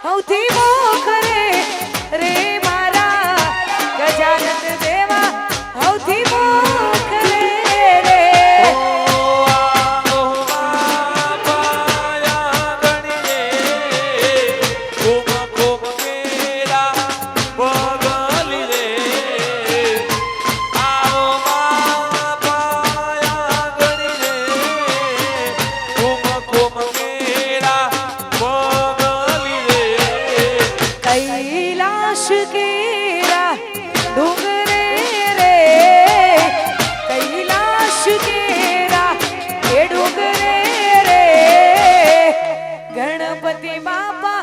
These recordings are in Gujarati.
હૌથી મોખરે રે મારા ગજાનંદ દેવા હૌથી મોખરે રે कैलाश केरा डूंगरे रे कैलाश केरा ये डूंगरे रे गणपति बापा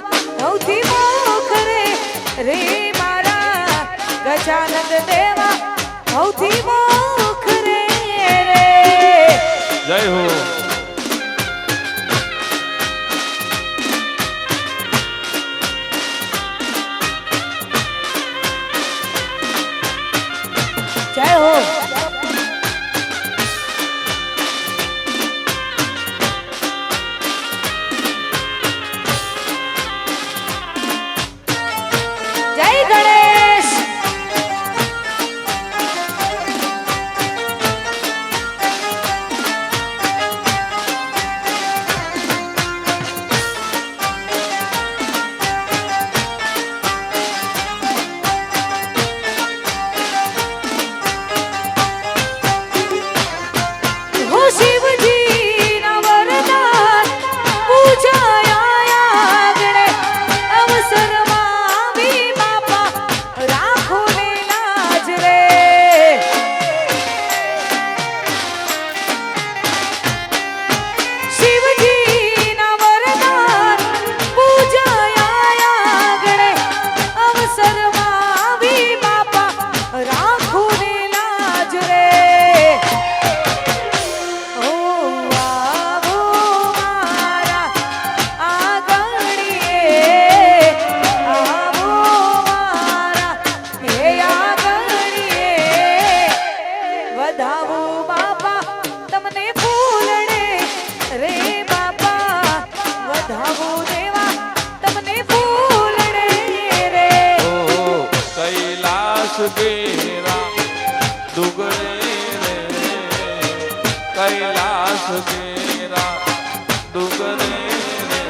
हौથી મોખરે રે મારા ગજાનંદ દેવા હૌથી મોખરે રે જય હો जय हो जय गणेश કેરા ડુગરે રે કૈલાશ કેરા ડુગરે રે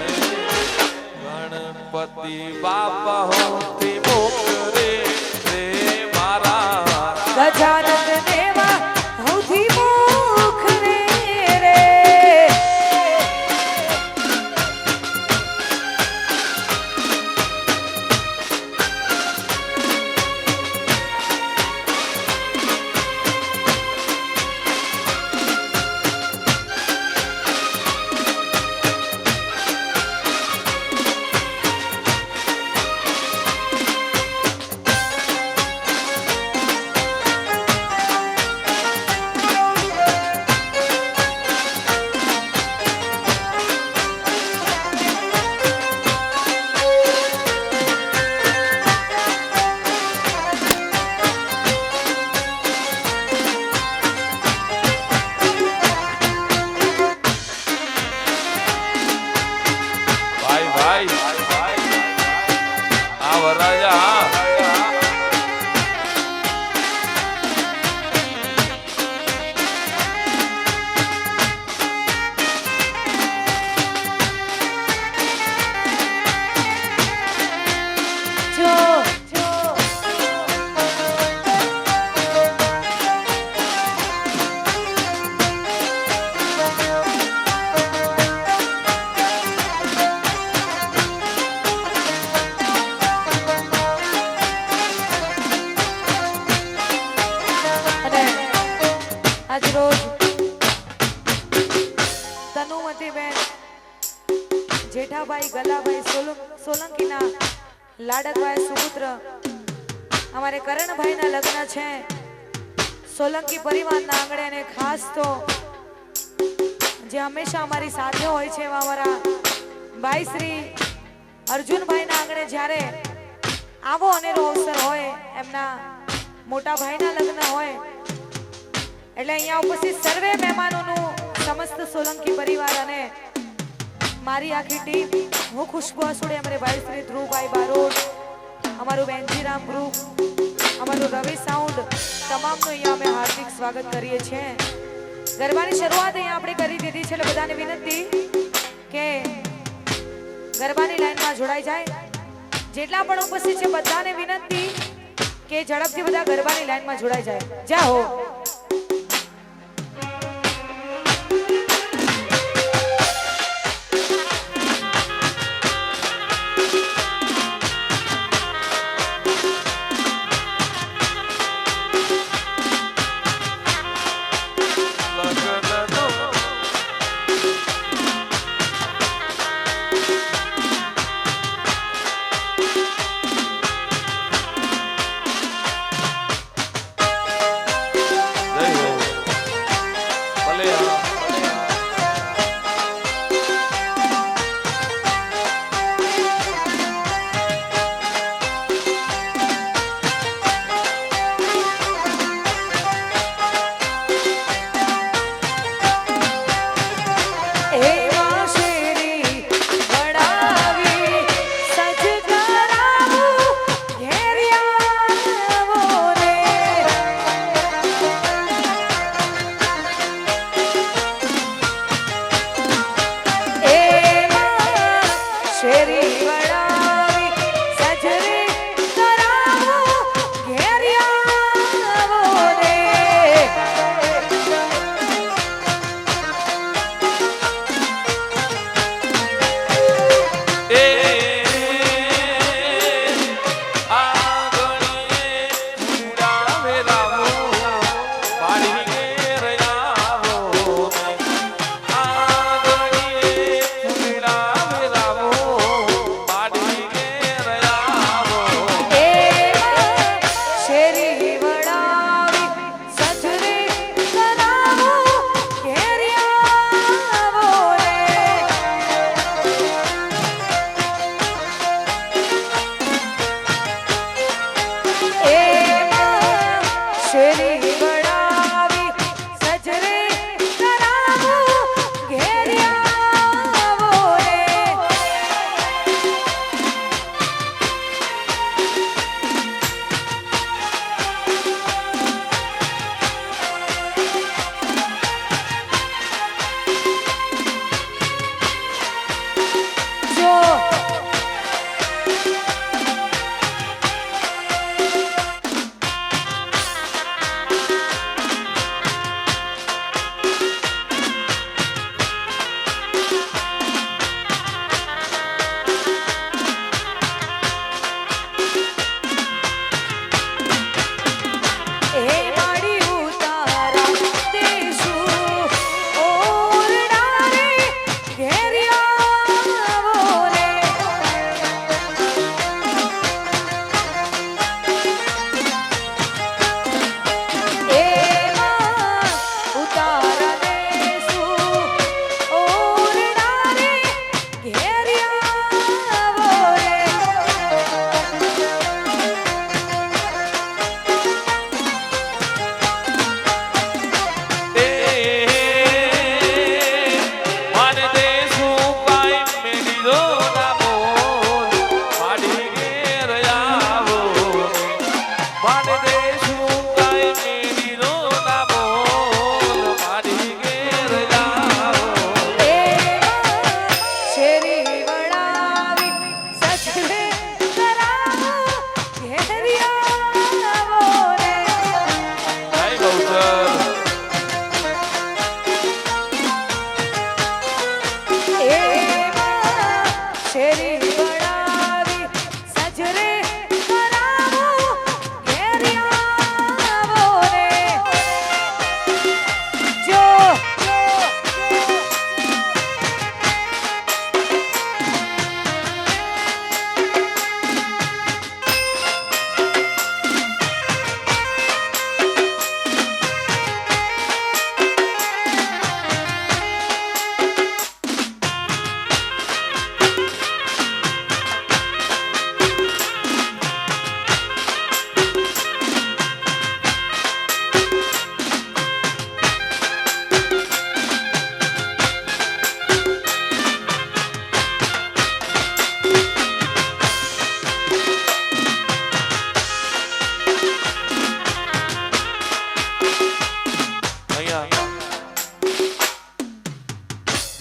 ગણપતિ બાપા હૌથી મોખરે રે મારા ગજાનંદ દેવા હૌથી મોખરે રે જેઠાભાઈ ગલાભાઈ સોલંકીના લાડકભાઈ સુપુત્ર અમારે કરણભાઈના લગ્ન છે સોલંકી પરિવારના આંગણે અને ખાસ તો જે હંમેશા અમારી સાથે હોય છે એવા અમારા ભાઈ શ્રી અર્જુનભાઈના આંગણે જ્યારે આવો અનેરો અવસર હોય એમના મોટા ભાઈના લગ્ન હોય એટલે અહીંયા ઉપસ્થિત સર્વે મહેમાનોનું સમસ્ત સોલંકી પરિવાર અને મારી આખી ટીમ, હું ખુશ્બુ અસુડે, અમારે ભાઈ શ્રી ધ્રુવભાઈ બારોટ, અમારું બેનજીરામ ગ્રુપ, અમારું રવિ સાઉન્ડ, તમામનું અહીંયા અમે હાર્દિક સ્વાગત કરીએ છીએ. ગરબાની શરૂઆત અહીંયા આપણે કરી દીધી છે, એટલે બધાને વિનંતી કે ગરબાની લાઈનમાં જોડાઈ જાય. જેટલા પણ ઉપસ્થિત છે બધાને વિનંતી કે ઝડપથી બધા ગરબાની લાઈનમાં જોડાઈ જાય. જય હો.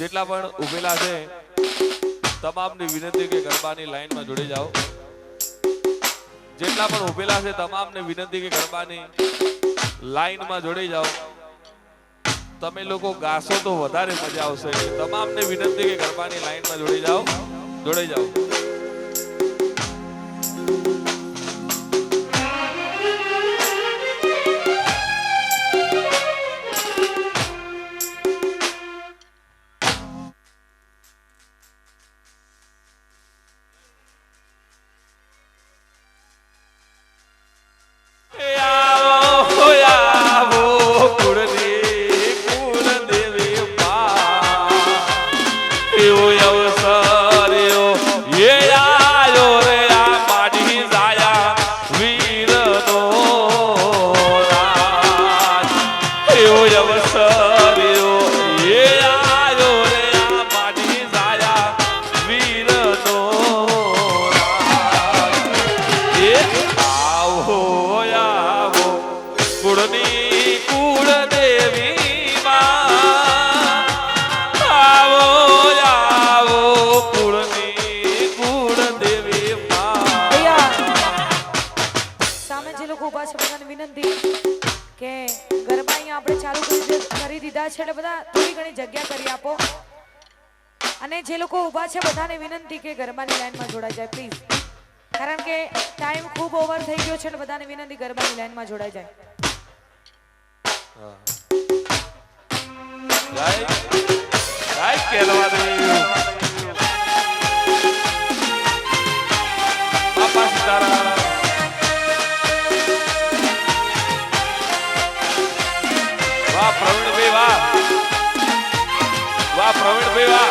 જેટલા પણ ઉભેલા છે તમામની વિનંતી કે ગરબાની લાઈનમાં જોડી જાઓ. જેટલા પણ ઉભેલા છે તમામને વિનંતી કે ગરબાની લાઈનમાં જોડી જાઓ. તમે લોકો ગાશો તો વધારે મજા આવશે. તમામને વિનંતી કે ગરબાની લાઈનમાં જોડી જાઓ. જોડાઈ જાઓ. અને જે લોકો ઊભા છે બધાને વિનંતી કે ગરબાની લાઈનમાં જોડાઈ જાય પ્લીઝ, કારણ કે ટાઈમ ખૂબ ઓવર થઈ ગયો છે અને બધાને વિનંતી ગરબાની લાઈનમાં જોડાઈ જાય. વાહ પ્રવીણભાઈ વાહ, વાહ પ્રવીણભાઈ વાહ.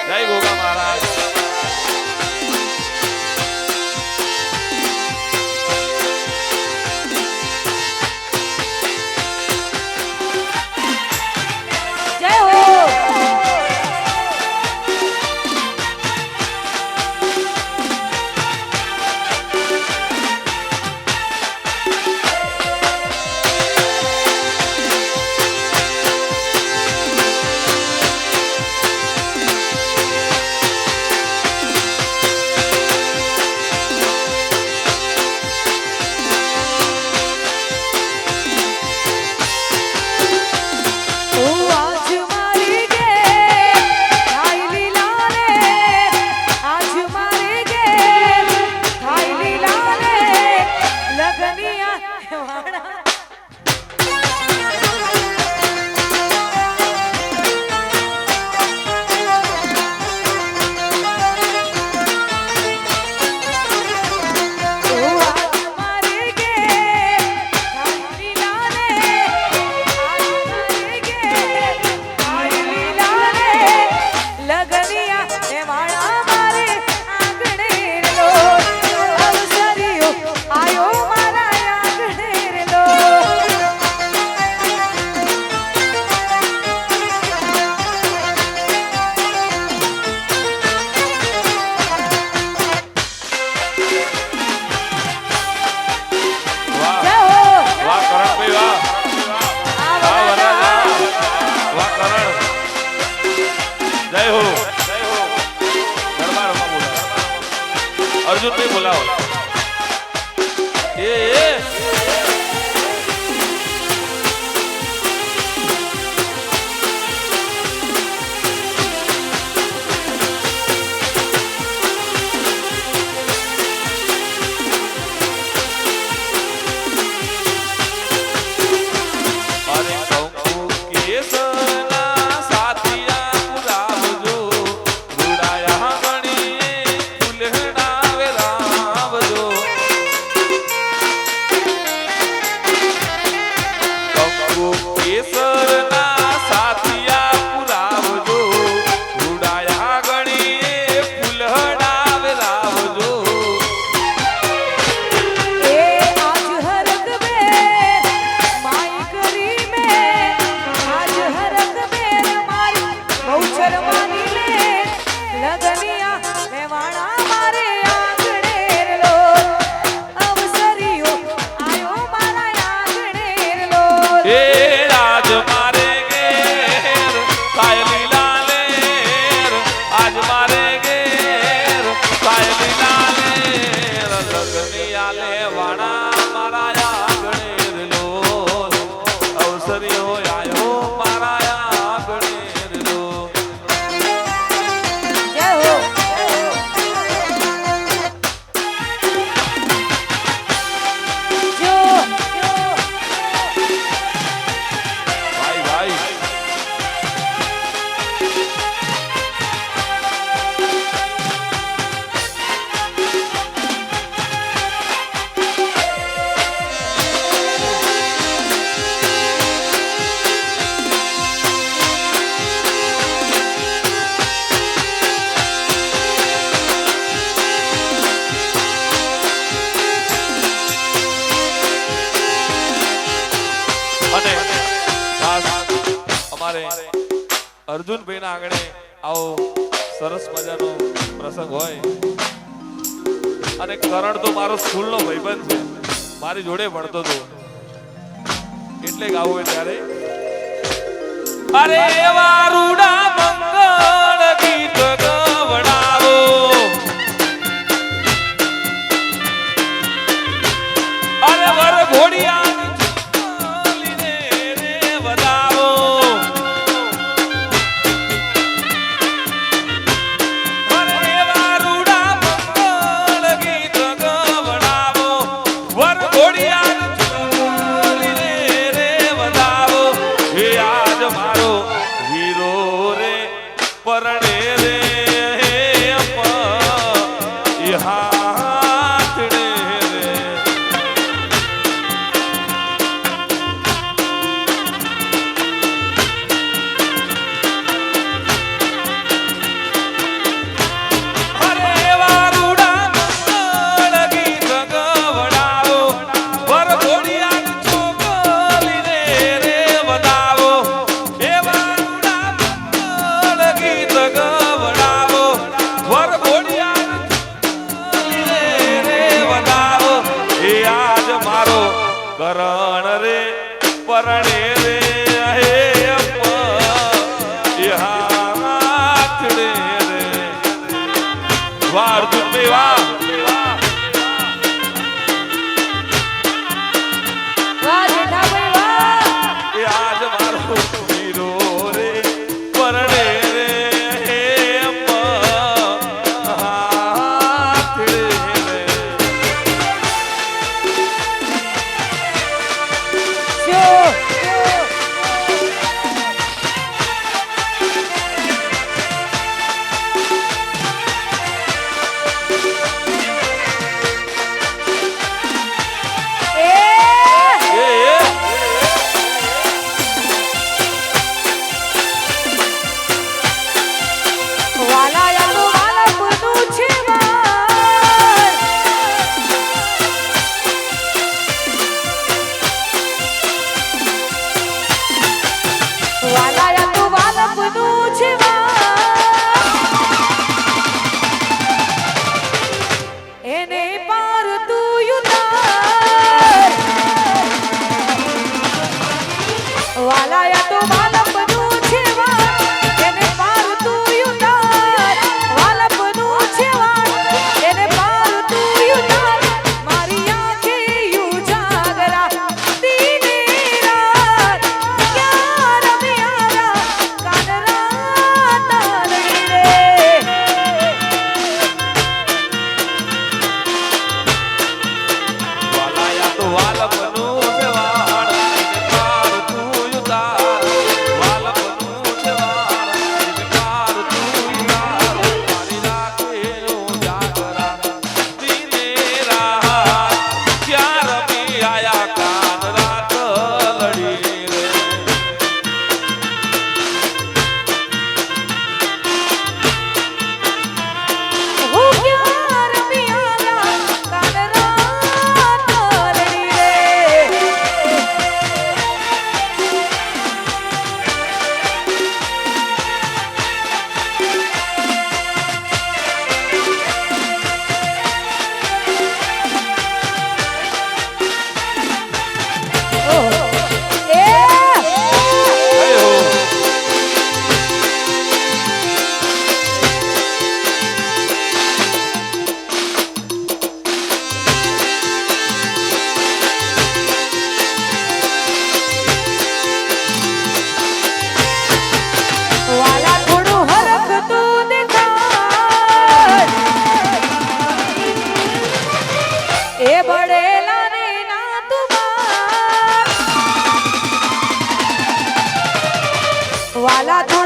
જય ગોગા મહારાજ. બોલાવો એ અરે કંકુ કેસના સાથિયા પુરાવજો રૂડાયા ગણીએ ફૂલના વેરાવજો કંકુ કેસરના સાથિયા પુરાવજો રૂડાયા ગણીએ ફૂલના વેરાવજો એ આજ હરક બેર માઈ કરી મે આજ હરક બેર મારી બહુ શરમાની લે લગનિયા મેવાણા મારે આંગણે લો અવસરીઓ આયો મારા આંગણે લો એ રાજ મારે ઘેર કાયલી લાલેર આજ મારે ઘેર કાયલી લાલેર લગની આલે વાણા મારા આંગણેર લો અવસરીઓ આયો મારા આંગણેર લો જય હો જો ભાઈ ભાઈ અને ખાસ અમારે અર્જુનભાઈના આંગણે આવો સરસ મજાનો પ્રસંગ હોય અને કરણ તો મારો સ્કૂલનો ભાઈબંધ છે મારી જોડે ભણતો હતો એટલે ગાવું હોય ત્યારે અરે એવા રૂડા મંગળ ગીત ગવડાવો અરે વર ઘોડિયા પરણે રે હાથડે રે અરે એવા રૂડા મંગળ ગીત ગવડાવો વર ઘોડિયા છોકરી રે વધાવો એવા રૂડા મંગળ ગીત ગવડાવો વર ઘોડિયા રે વધાવો એ આજ મારો કરણ રે પરણે રે હે એ હાથડે રે વાર દુબે વા વાહ જેઠાભાઈ વાહ એ આજ મારો હીરો રે પરણે રે હે હાથડે રે જો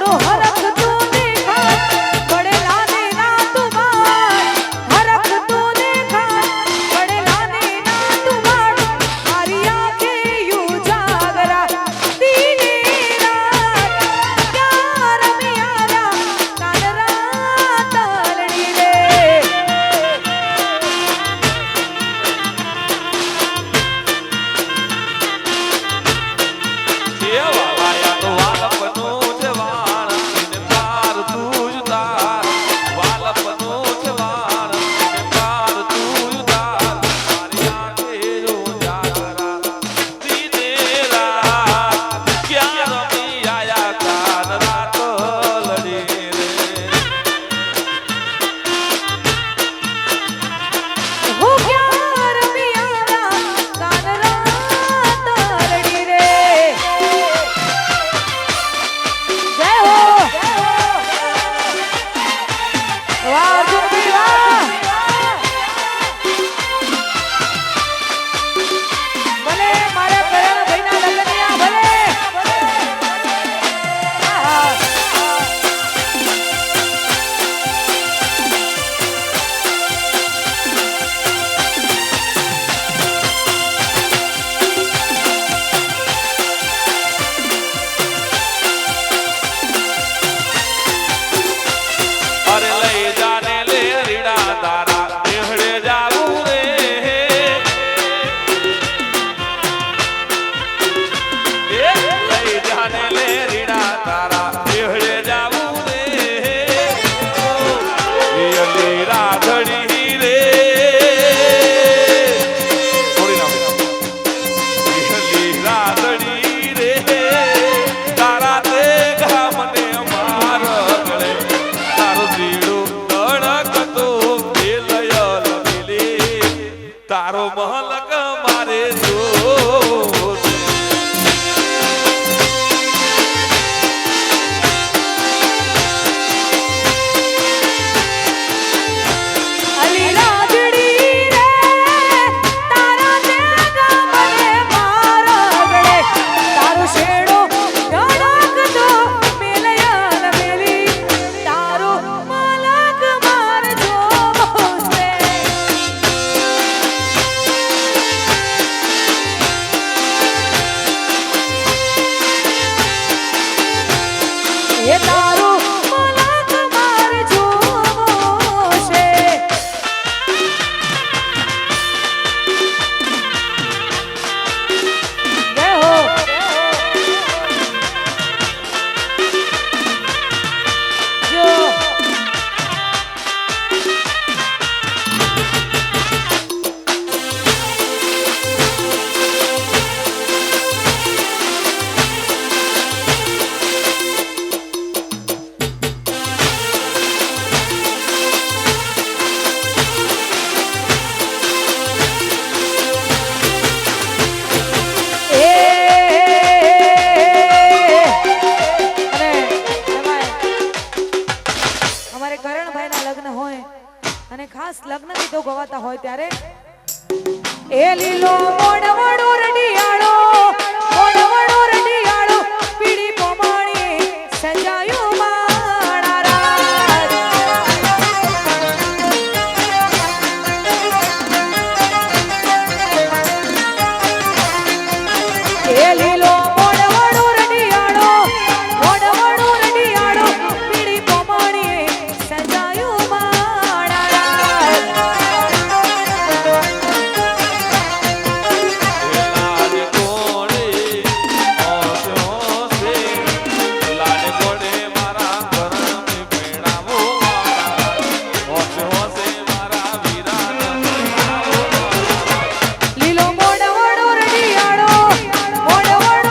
મારો હરખ તું દેખા પડેલા ને ના તું માર હરખ તું દેખા પડેલા ને ના તું માર મારી આંખે યુ જાગરા દીને રાત ક્યાં રમિયારા કાનરા તાલડી રે તારો મહલક મારે જો લગ્ન ગીતો ગવાતા હોય ત્યારે એ લીલો મોડવડો રડિયાળો મોડવડો રડિયાળો પીડી પોમાણી સજાયો માણા રાત એ લીલો મોડવડો રડિયાળો મોડવડો રડિયાળો પીડી પોમાણી સજાયો લીલો મોડવડો રડિયાળો મોડવડો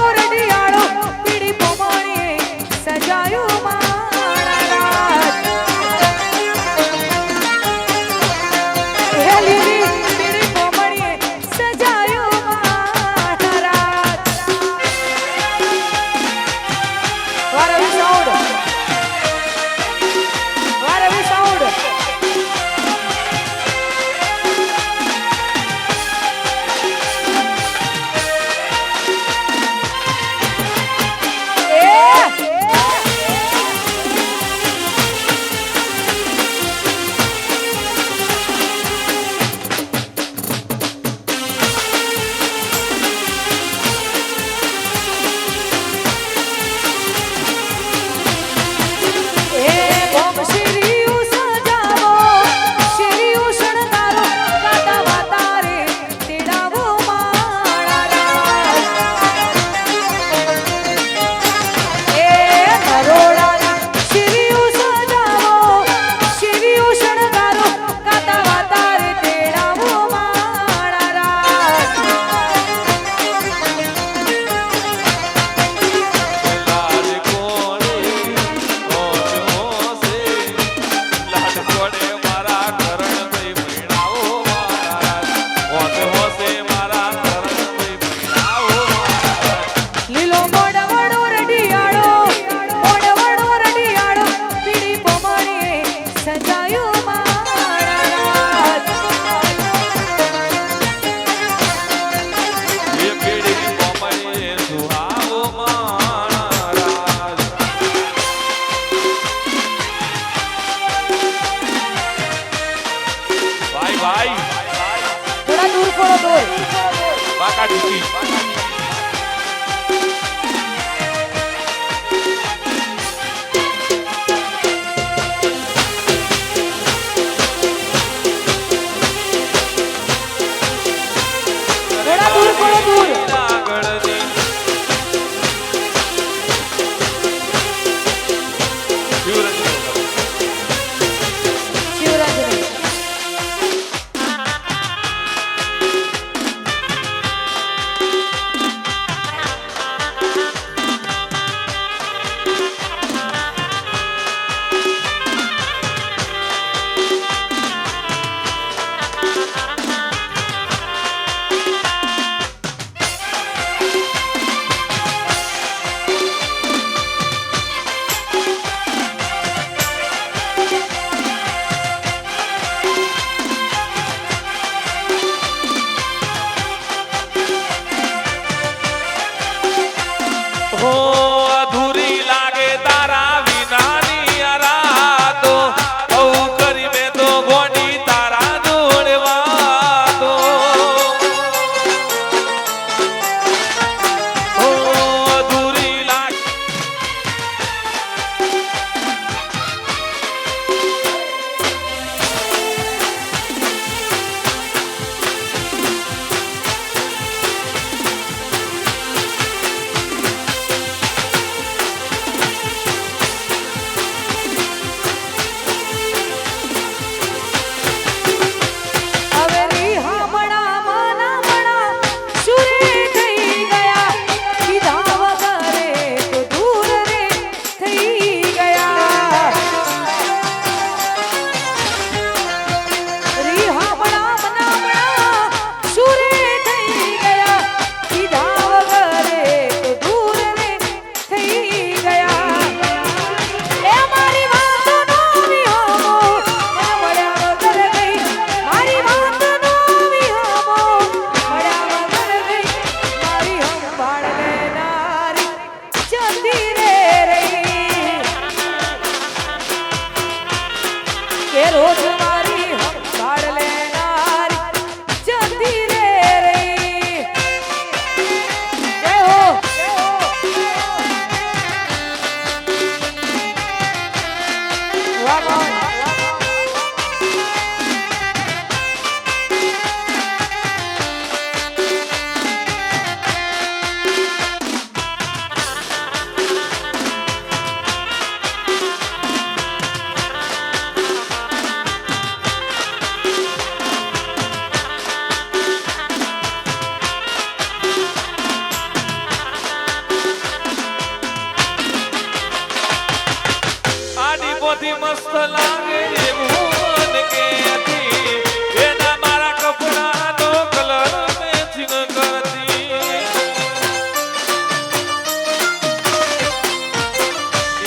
મોથી મસ્ત લાગે એવું મન કેતી એના મારા કપડાનો કલર મેચિંગ કરતી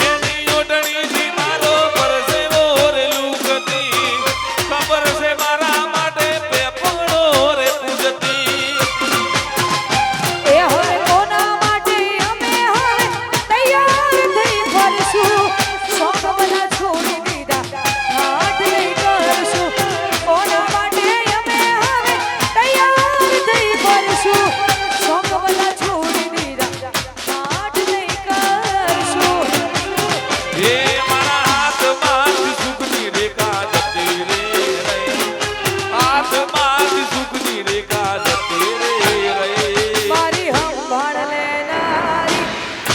એની ઓઢણીથી મારો પરસેવો રે લૂકતી ખબર છે મારા માટે પેપડો રે પૂજતી એ હવે કોના માટે અમે હવે તૈયાર થઈ ફરશું શોખ બધા છોડી દીધા હાથ નહીં કરશું કોના માટે અમે હવે તૈયાર થઈ ફરશું શોખ બધા છોડી દીધા હાથ નહીં કરશું એ મારા હાથમાંથી સુખની રેખા જતી રે હાથમાંથી સુખની રેખા જતી રે મારી સંભાળ લેનારી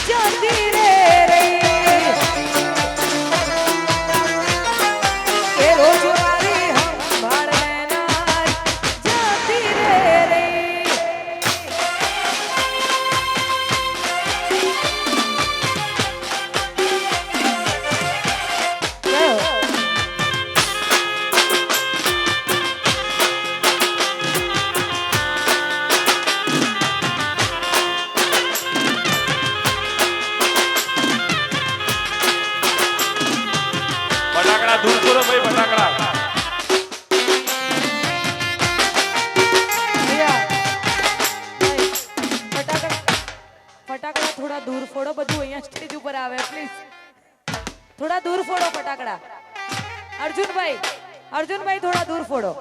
જતી રે એ રોજ મારી સંભાળ લેનારી જતી રે ફટાકડા દૂર કરો ભાઈ ફટાકડા ફટાકડા થોડા દૂર ફોડો બધું અહીંયા સ્ટેજ ઉપર આવે પ્લીઝ થોડા દૂર ફોડો ફટાકડા અર્જુનભાઈ થોડા દૂર ફોડો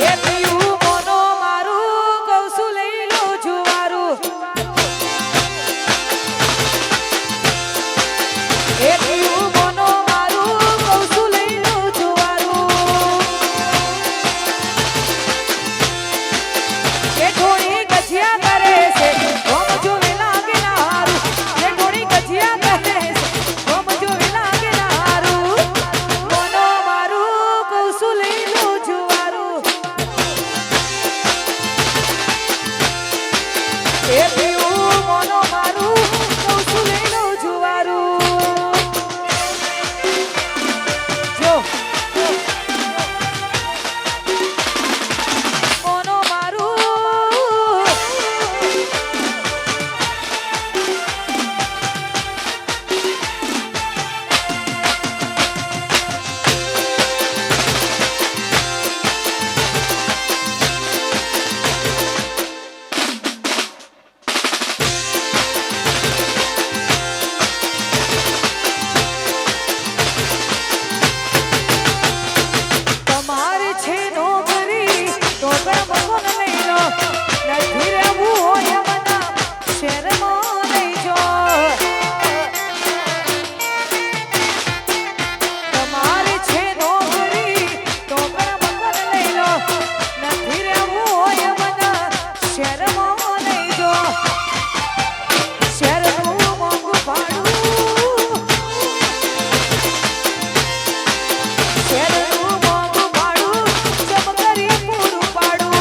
એ પીયું મોનો મારું કહું છું લઈ લો જુવારું એ પીયું મોનો મારું કહું છું લઈ લો જુવારું એ થોડી ગજિયા કરે છે ગમ જોવે લાગે ના હારું એ થોડી ગજિયા કરે છે ગમ જોવે લાગે ના હારું મોનો મારું કહું છું લઈ લો જુવારું એ પીવું મોનો મારું કહું છું લઈ લો જુવારું જો મોનો મારું તમારી છે નોકરી તો પણ ભગવાન લઈ લો નથી રહેવું હોય મના શહેરમાં લઈ જાઓ તમારી છે નોકરી તો પણ ભગવાન લઈ લો નથી રહેવું હોય મના શહેરમાં લઈ જાઓ શહેરનું મોંઘું ભાડું શહેરનું મોંઘું ભાડું જમ કરી પૂરું પાડું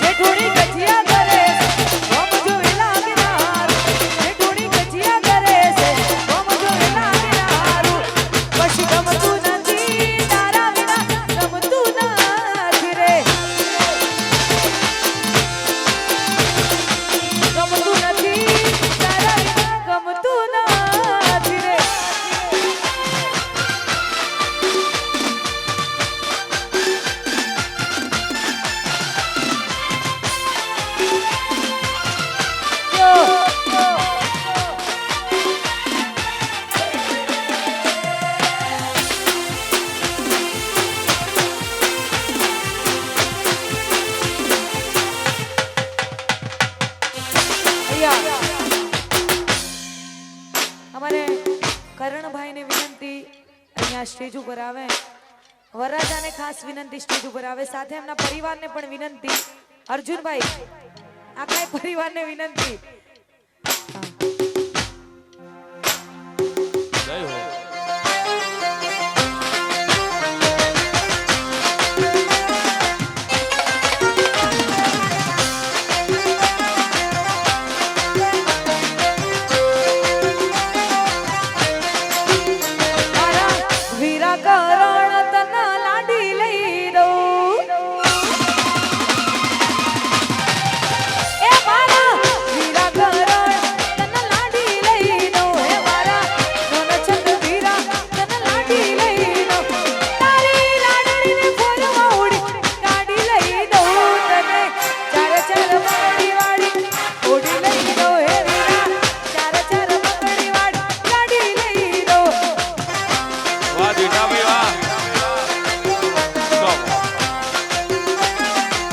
જે થોડી ગજિયા કરે છે ગમ જોવે લાગે ના હારું જે થોડી ગજિયા કરે છે ગમ જોવે લાગે ના હારું પછી ગમતું નથી તારા વિના ગમતું નથી રે ગમતું નથી તારા વિના ગમતું નથી રે અમારે કરણભાઈને વિનંતી અહીંયા સ્ટેજ ઉપર આવે વરરાજાને ખાસ વિનંતી સ્ટેજ ઉપર આવે, સાથે એમના પરિવારને પણ વિનંતી. અર્જુનભાઈ, આખા પરિવારને વિનંતી. જય હો. મારા વીરા કરણ તના લાડી લઈ દઉં. એ મારા વીરા કરણ તના લાડી લઈ દઉં. એ મારા નોનચંદ વીરા તના લાડી લઈ દઉં. તારી લાડણીને ફોરમાં ઉડી ગાડી લઈ દઉં. તને ચાર ચાર બાડી વાળી ઓડી લઈ દઉં. હે વીરા, ચાર ચાર બાડી વાળી ગાડી લઈ દઉં. વાહ જેઠાભાઈ વાહ. સ્ટોપ.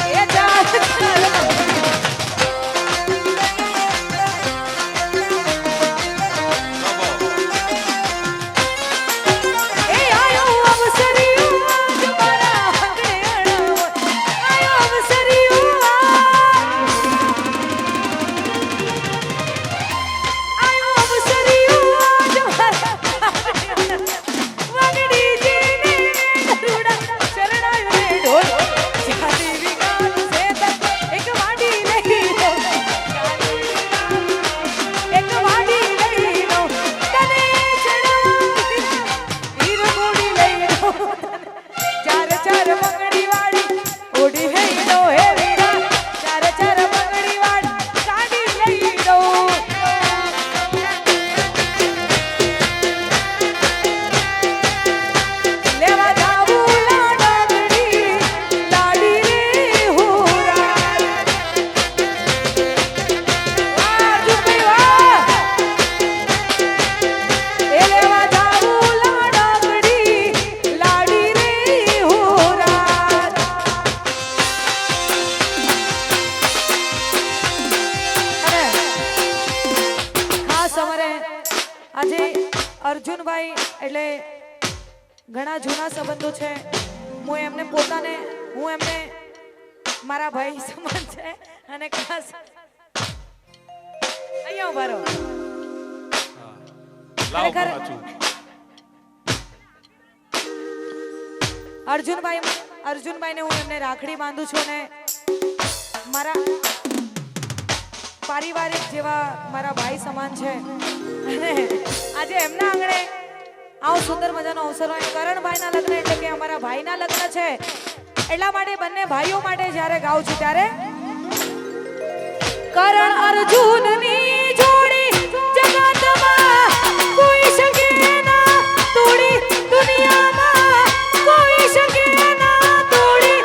એ ચાર ચાર એ આયો અવસરિયો આજ મારા વેણ. આયો અવસરિયો આયો અવસરિયો આજ મારા વાગડી જીને ગરુડા શરણાયો રે ઢોલ. જાતી વિગાત સે તક એક વાડી લઈ લો. એક વાડી લઈ લો. તને ચડાવતી હીર મોડી લઈ લો. ચાર ચાર બંગડી વાળી ઓડી લઈ લો. હે વીરા, ચાર ચાર બંગડી વાળી ગાડી લઈ લો. લેવા જાવું લાડકડી લાડી રે હોરા. વાહ જુબી વાહ. એ લેવા જાવું લાડકડી લાડી રે હોરા. અને ખાસ અમારે આજે અર્જુનભાઈ એટલે ઘણા જૂના સંબંધો છે. હું એમને મારા ભાઈ સમાન છે. અને ખાસ અહીંયા ઉભા રહો. લાવો ખરેખર પાછું. અર્જુનભાઈને હું એમને રાખડી બાંધું છું ને મારા પારિવારિક જેવા મારા ભાઈ સમાન છે. અને આજે એમના આંગણે આવો સુંદર મજાનો અવસર હોય. કરણભાઈના લગ્ન એટલે કે અમારા ભાઈના લગ્ન છે. એટલા માટે બંને ભાઈઓ માટે જ્યારે ગાઉં છું ત્યારે કરણ અર્જુનની જોડી જગતમાં કોઈ શકે ના તોડી. દુનિયામાં કોઈ શકે ના તોડી.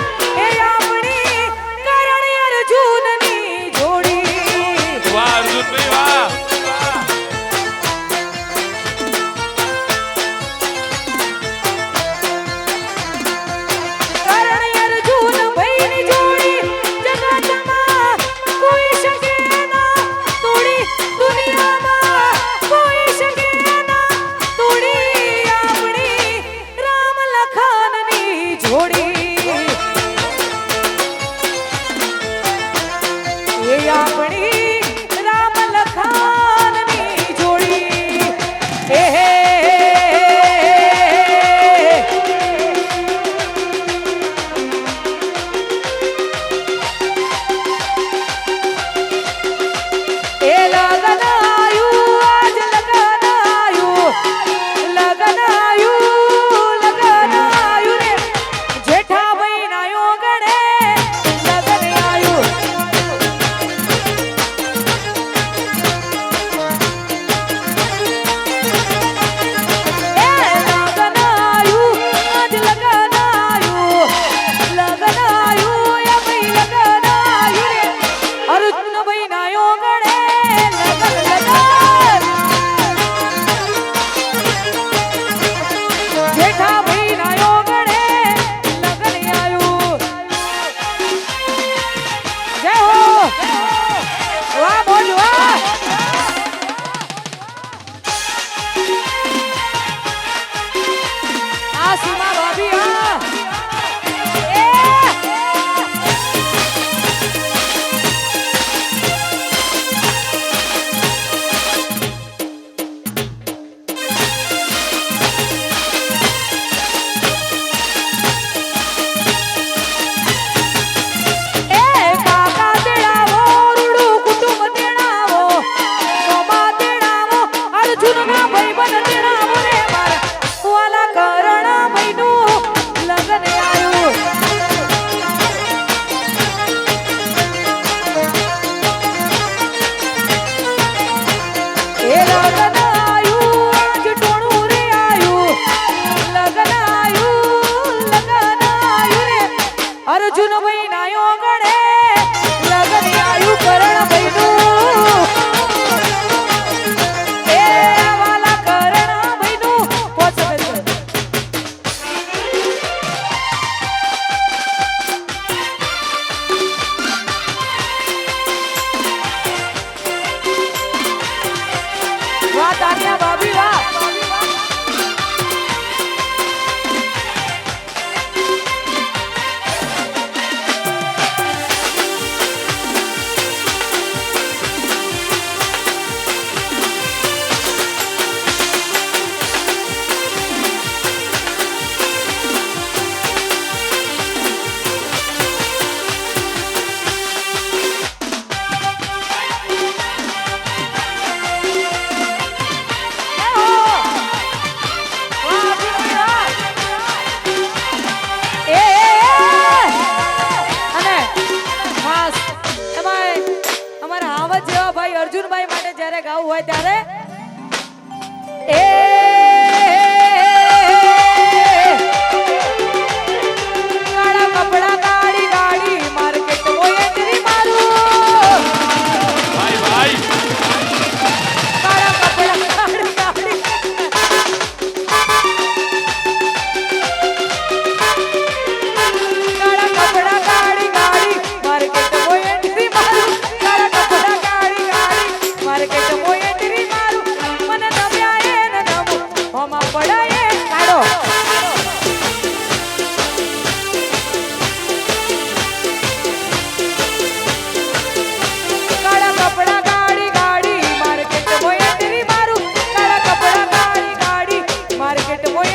એ આપણી કરણ અર્જુનની જોડી. વાહ અર્જુનભાઈ વાહ. કરણ અર્જુન ભાઈની જોડી જગતમાં કોઈ શકે ના તોડી. જ્યારે ગાવું હોય ત્યારે એ કાળા કપડા કાળી ગાડી માર્કેટ મોય એન્ટ્રી મારું ભાઈ ભાઈ કાળા કપડા કાળી ગાડી કાળા કપડા કાળી ગાડી માર્કેટ મોય એન્ટ્રી મારું કાળા કપડા કાળી ગાડી માર્કેટ મોય એન્ટ્રી મારું મને નમ્યા એ ન નમું હોમાં પડાય એ કાઢો કાળા કપડા કાળી ગાડી માર્કેટ મોય એન્ટ્રી મારું કાળા કપડા કાળી ગાડી માર્કેટ મોય